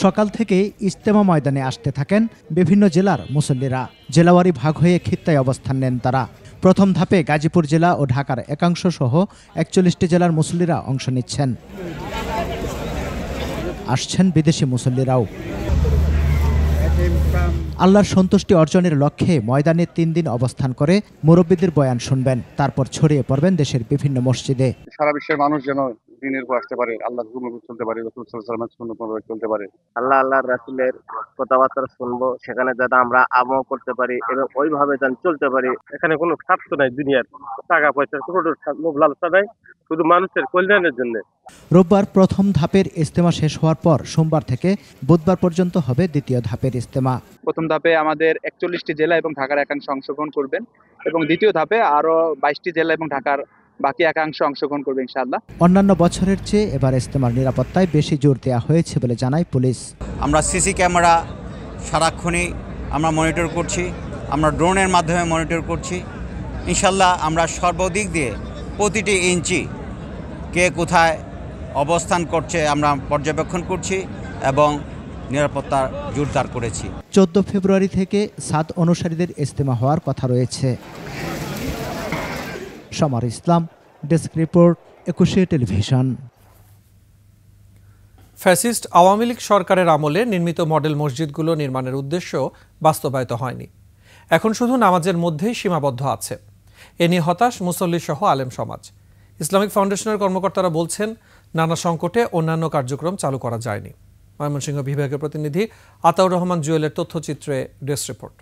Speaker 26: সকাল থেকে ইজতেমা ময়দানে আসতে থাকেন বিভিন্ন জেলার মুসল্লিরা। জেলাওয়ারি ভাগ হয়ে খিত্তায় অবস্থান নেন তারা। প্রথম ধাপে গাজীপুর জেলা ও ঢাকার একাংশ সহ 41টি জেলার মুসল্লিরা অংশ নিচ্ছেন। আসছেন বিদেশি মুসল্লিরাও। আল্লাহর সন্তুষ্টি অর্জনের লক্ষ্যে ময়দানে 3 দিন অবস্থান করে মুরব্বীদের বয়ান শুনবেন। তারপর ছড়িয়ে পড়বেন দেশের বিভিন্ন মসজিদে।
Speaker 27: সারা বিশ্বের মানুষ যেন দিনের উপর আসতে পারে, আল্লাহর হুকুম চলতে পারে, রাসূল সাল্লাল্লাহু আলাইহি ওয়াসাল্লামের সুন্নাত মোতাবেক চলতে পারে।
Speaker 28: আল্লাহর রাসূলের কথাবার্তা শুনবো, সেখানে যাতে আমরা আমল করতে পারি এবং ওইভাবে যেন চলতে পারি। এখানে কোনো স্বার্থ নাই, দুনিয়ার টাকা পয়সার কোনো লোভ লালসা নাই, শুধু মানুষের কল্যাণের জন্য।
Speaker 26: রোববার প্রথম ধাপের ইজতেমা শেষ হওয়ার পর সোমবার থেকে বুধবার পর্যন্ত হবে দ্বিতীয় ধাপের ইজতেমা।
Speaker 29: প্রথম ধাপে আমাদের 41টি জেলা এবং ঢাকার একাংশ অংশগ্রহণ করবেন এবং দ্বিতীয় ধাপে আরো 22টি জেলা এবং ঢাকার বাকি একাংশ অংশগ্রহণ করবে ইনশাআল্লাহ।
Speaker 26: অন্যান্য বছরের চেয়ে এবার ইজতেমার নিরাপত্তায় বেশি জোর দেওয়া হয়েছে বলে জানায় পুলিশ।
Speaker 30: আমরা সিসি ক্যামেরা সারাক্ষণই আমরা মনিটর করছি, আমরা ড্রোনের মাধ্যমে মনিটর করছি। ইনশাআল্লাহ আমরা সর্বদিক দিয়ে প্রতিটি ইঞ্চি কে কোথায় অবস্থান করছে আমরা পর্যবেক্ষণ করছি এবং নিরাপত্তা জোরদার করেছি।
Speaker 26: 14 ফেব্রুয়ারি থেকে সাদ অনুসারীদের ইজতেমা হওয়ার কথা রয়েছে। Samar Islam, desk report, 21 television.
Speaker 1: Fascist Awami League সরকারের আমলে নির্মিত মডেল মসজিদগুলো নির্মাণের উদ্দেশ্য বাস্তবায়িত হয়নি, এখন শুধু নামাজের মধ্যেই সীমাবদ্ধ আছে। এ নিয়ে হতাশ মুসল্লি সহ আলেম সমাজ। ইসলামিক ফাউন্ডেশনের কর্মকর্তারা বলছেন, নানা সংকটে অন্যান্য কার্যক্রম চালু করা যায়নি। ময়মনসিংহ বিভাগের প্রতিনিধি আতাউর রহমান জুয়েলের তথ্যচিত্রে ডেস্ক রিপোর্ট।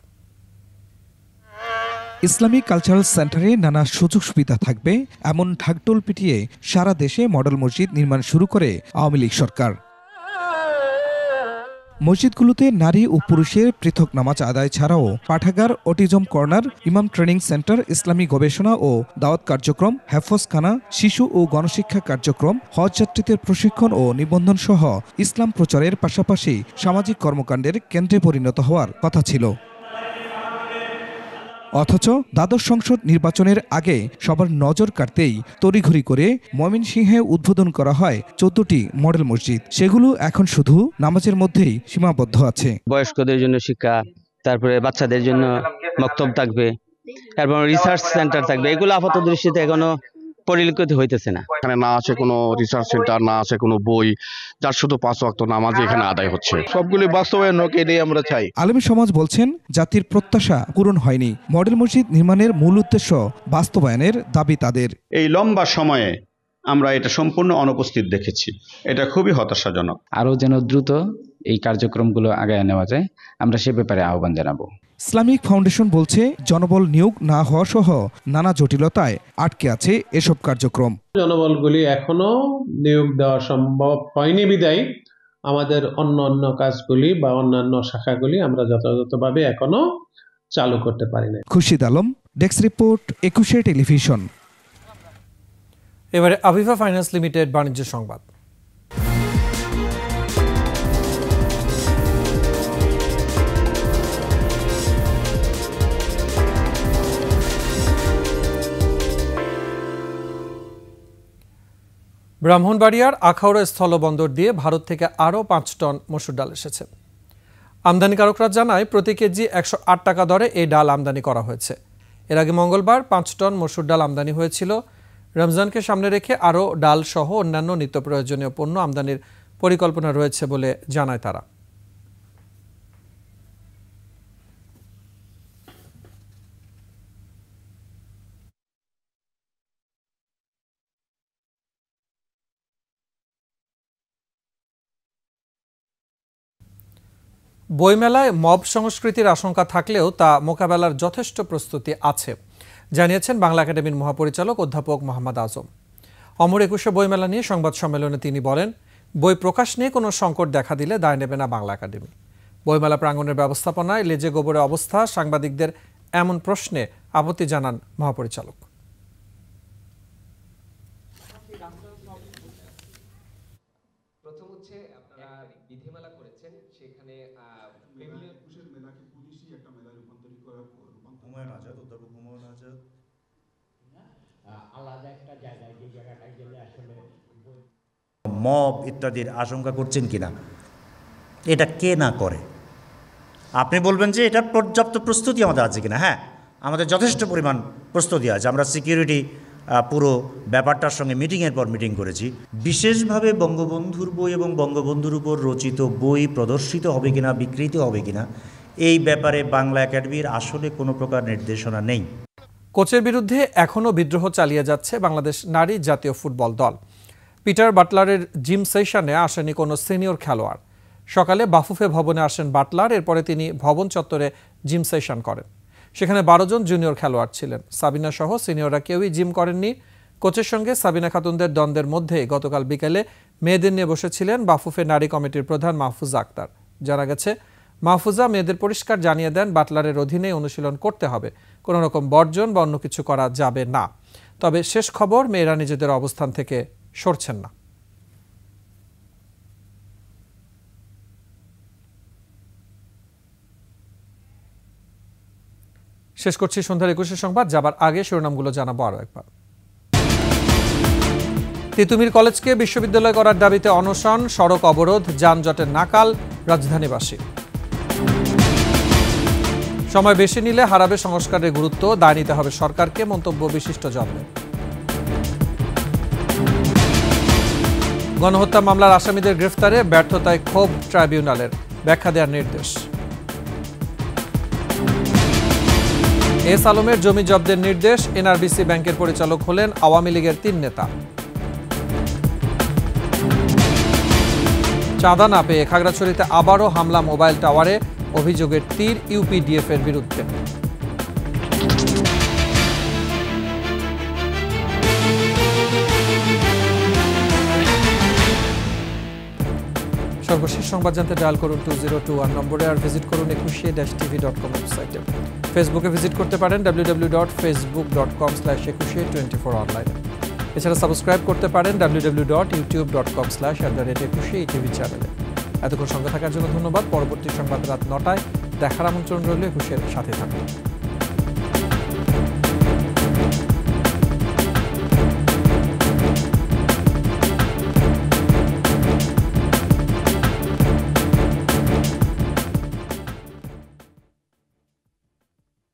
Speaker 11: ইসলামিক কালচারাল সেন্টারে নানা সুযোগ সুবিধা থাকবে এমন ঢাকঢোল পিটিয়ে সারা দেশে মডেল মসজিদ নির্মাণ শুরু করে আওয়ামী লীগ সরকার। মসজিদগুলোতে নারী ও পুরুষের পৃথক নামাজ আদায় ছাড়াও পাঠাগার, অটিজম কর্নার, ইমাম ট্রেনিং সেন্টার, ইসলামী গবেষণা ও দাওয়াত কার্যক্রম, হেফজখানা, শিশু ও গণশিক্ষা কার্যক্রম, হজ যাত্রীদের প্রশিক্ষণ ও নিবন্ধন সহ ইসলাম প্রচারের পাশাপাশি সামাজিক কর্মকাণ্ডের কেন্দ্রে পরিণত হওয়ার কথা ছিল। অথচ দ্বাদশ সংসদ নির্বাচনের আগে সবার নজর কাড়তেই তড়িঘড়ি করে ময়মনসিংহে উদ্বোধন করা হয় 14টি মডেল মসজিদ। সেগুলো এখন শুধু নামাজের মধ্যেই সীমাবদ্ধ আছে।
Speaker 2: বয়স্কদের জন্য শিক্ষা, তারপরে বাচ্চাদের জন্য মক্তব থাকবে, তারপর রিসার্চ সেন্টার থাকবে। এগুলো আপাত দৃষ্টিতে এখনো পরিলক্ষিত হইতেছে না।
Speaker 3: এখানে না আছে কোনো রিসার্চ সেন্টার, না আছে কোনো বই, যার শুধু 5 ওয়াক্ত নামাজ এখানে আদায় হচ্ছে। সবগুলি বাস্তবায়ন হোক, এটাই আমরা চাই।
Speaker 11: আলেম সমাজ বলছেন, জাতির প্রত্যাশা পূরণ হয়নি। মডেল মসজিদ নির্মাণের মূল উদ্দেশ্য বাস্তবায়নের দাবি তাদের।
Speaker 4: এই লম্বা সময়ে আমরা এটা সম্পূর্ণ অনুপস্থিত দেখেছি, এটা খুবই হতাশাজনক।
Speaker 5: আরও যেন দ্রুত এই কার্যক্রমগুলো আগায় নেওয়া যায়, আমরা সে ব্যাপারে আহ্বান জানাবো।
Speaker 11: ইসলামিক ফাউন্ডেশন বলছে, জনবল নিয়োগ না হওয়া সহ নানা জটিলতায় আটকে আছে এসব কার্যক্রম।
Speaker 6: জনবলগুলি এখনো নিয়োগ দেওয়া সম্ভব হয়নি বিদায় আমাদের অন্য কাজগুলি বা অন্যান্য শাখাগুলি আমরা যথাযথভাবে এখনো চালু করতে পারি না।
Speaker 11: Khurshid Alam, desk report, 21 television.
Speaker 1: এবারে আভিভা ফাইন্যান্স লিমিটেড বাণিজ্য সংবাদ। ব্রাহ্মণবাড়িয়ার আখাউড়া স্থলবন্দর দিয়ে ভারত থেকে আরও 5 টন মসুর ডাল এসেছে। আমদানিকারকরা জানায়, প্রতি কেজি 108 টাকা দরে এই ডাল আমদানি করা হয়েছে। এর আগে মঙ্গলবার 5 টন মসুর ডাল আমদানি হয়েছিল। রমজানকে সামনে রেখে আরও ডাল সহ অন্যান্য নিত্য প্রয়োজনীয় পণ্য আমদানির পরিকল্পনা রয়েছে বলে জানায় তারা। বইমেলায় মব সংস্কৃতির আশঙ্কা থাকলেও তা মোকাবেলার যথেষ্ট প্রস্তুতি আছে, জানিয়েছেন বাংলা একাডেমির মহাপরিচালক অধ্যাপক মোহাম্মদ আজম। অমর 21 বইমেলা নিয়ে সংবাদ সম্মেলনে তিনি বলেন, বই প্রকাশ নিয়ে কোনো সংকট দেখা দিলে দায় নেবে না বাংলা একাডেমি। বইমেলা প্রাঙ্গণের ব্যবস্থাপনায় লেজে গোবরে অবস্থা, সাংবাদিকদের এমন প্রশ্নে আপত্তি জানান মহাপরিচালক।
Speaker 7: মব ইত্যাদির আশঙ্কা করছেন কিনা, এটা কে না করে। আপনি বলবেন যে এটার পর্যাপ্ত প্রস্তুতি আমাদের আছে কিনা। হ্যাঁ, আমাদের যথেষ্ট পরিমাণ প্রস্তুতি আছে। আমরা সিকিউরিটি পুরো ব্যাপারটার সঙ্গে মিটিংয়ের পর মিটিং করেছি। বিশেষভাবে বঙ্গবন্ধুর বই এবং বঙ্গবন্ধুর উপর রচিত বই প্রদর্শিত হবে কিনা, বিকৃত হবে কিনা, এই ব্যাপারে বাংলা একাডেমির আসলে কোনো প্রকার নির্দেশনা নেই।
Speaker 1: কোচের বিরুদ্ধে এখনও বিদ্রোহ চালিয়ে যাচ্ছে বাংলাদেশ নারী জাতীয় ফুটবল দল। পিটার বাটলারের জিম সেশনে আসেনি কোনো সিনিয়র খেলোয়াড়। সকালে বাফুফে ভবনে আসেন বাটলার, এরপরে তিনি ভবন চত্বরে জিম সেশন করেন। সেখানে 12 জন জুনিয়র খেলোয়াড় ছিলেন। সাবিনা সহ সিনিয়ররা কেউই জিম করেননি। কোচের সঙ্গে সাবিনা খাতুনদের দ্বন্দ্বের মধ্যে গতকাল বিকেলে মেয়েদের নিয়ে বসেছিলেন বাফুফে নারী কমিটির প্রধান মাহফুজা আক্তার। জানা গেছে, মাহফুজা মেয়েদের পরিষ্কার জানিয়ে দেন, বাটলারের অধীনে অনুশীলন করতে হবে, কোনো রকম বর্জন বা অন্য কিছু করা যাবে না। তবে শেষ খবর, মেয়েরা নিজেদের অবস্থান থেকে সরছেন না। শেষ করছি সন্ধ্যার 21 সংবাদ। যাবার আগে শিরোনামগুলো জানাবো আরো একবার। তিতুমির কলেজকে বিশ্ববিদ্যালয় করার দাবিতে অনশন, সড়ক অবরোধ, যানজটের নাকাল রাজধানীবাসী। সময় বেশি নিলে হারাবে সংস্কারের গুরুত্ব, দায় নিতে হবে সরকারকে, মন্তব্য বিশিষ্ট জনের। গণহত্যা মামলার আসামিদের গ্রেফতারে ব্যর্থতায় ক্ষোভ ট্রাইব্যুনালের, ব্যাখ্যা দেওয়ার নির্দেশ। এস আলমের জমি জব্দের নির্দেশ, এনআরবিসি ব্যাংকের পরিচালক হলেন আওয়ামী লীগের 3 নেতা। চাঁদা না পেয়ে খাগড়াছড়িতে আবারও হামলা মোবাইল টাওয়ারে, অভিযোগের তীর ইউপিডিএফ এর বিরুদ্ধে। সর্বশেষ সংবাদ জানতে ডায়াল করুন 2021 নম্বরে, আর ভিজিট করুন ecushey-tv.com ওয়েবসাইটে। ফেসবুকে ভিজিট করতে পারেন www.facebook.com/ecushey24 অনলাইনে। এছাড়া সাবস্ক্রাইব করতে পারেন www.youtube.com/ecushey চ্যানেলে। এতক্ষণ সঙ্গে থাকার জন্য ধন্যবাদ। পরবর্তী সংবাদ রাত 9টায় দেখার আমন্ত্রণ রইল। একুশের সাথে থাকুন।